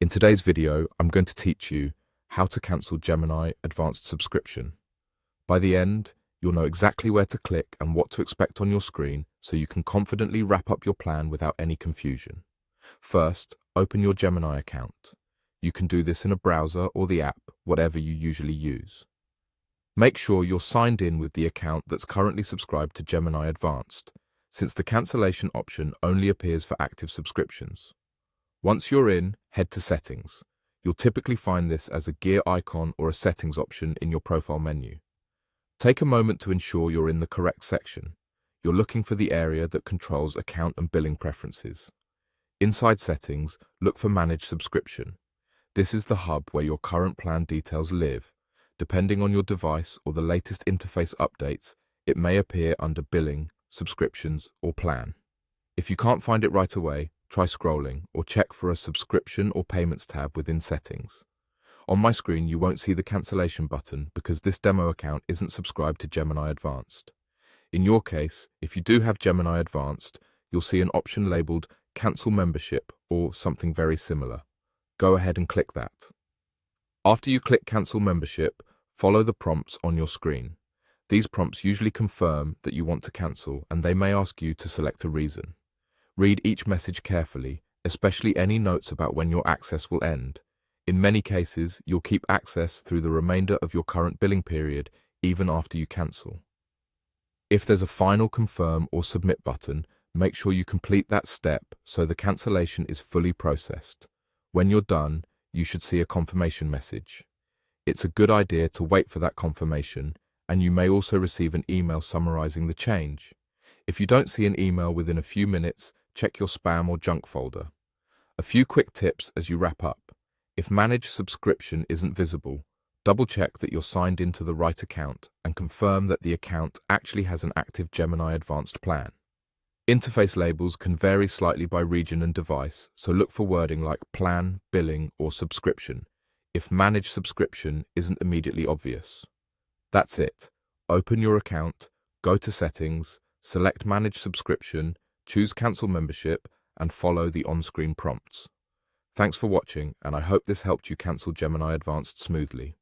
In today's video, I'm going to teach you how to cancel Gemini Advanced subscription. By the end, you'll know exactly where to click and what to expect on your screen so you can confidently wrap up your plan without any confusion. First, open your Gemini account. You can do this in a browser or the app, whatever you usually use. Make sure you're signed in with the account that's currently subscribed to Gemini Advanced, since the cancellation option only appears for active subscriptions. Once you're in, head to Settings. You'll typically find this as a gear icon or a settings option in your profile menu. Take a moment to ensure you're in the correct section. You're looking for the area that controls account and billing preferences. Inside Settings, look for Manage Subscription. This is the hub where your current plan details live. Depending on your device or the latest interface updates, it may appear under Billing, Subscriptions, or Plan. If you can't find it right away, try scrolling or check for a Subscription or Payments tab within Settings. On my screen, you won't see the cancellation button because this demo account isn't subscribed to Gemini Advanced. In your case, if you do have Gemini Advanced, you'll see an option labeled Cancel Membership or something very similar. Go ahead and click that. After you click Cancel Membership, follow the prompts on your screen. These prompts usually confirm that you want to cancel, and they may ask you to select a reason. Read each message carefully, especially any notes about when your access will end. In many cases, you'll keep access through the remainder of your current billing period, even after you cancel. If there's a final confirm or submit button, make sure you complete that step so the cancellation is fully processed. When you're done, you should see a confirmation message. It's a good idea to wait for that confirmation, and you may also receive an email summarizing the change. If you don't see an email within a few minutes, check your spam or junk folder. A few quick tips as you wrap up. If Manage Subscription isn't visible, double-check that you're signed into the right account and confirm that the account actually has an active Gemini Advanced plan. Interface labels can vary slightly by region and device, so look for wording like Plan, Billing, or Subscription if Manage Subscription isn't immediately obvious. That's it. Open your account, go to Settings, select Manage Subscription, choose Cancel Membership, and follow the on-screen prompts. Thanks for watching, and I hope this helped you cancel Gemini Advanced smoothly.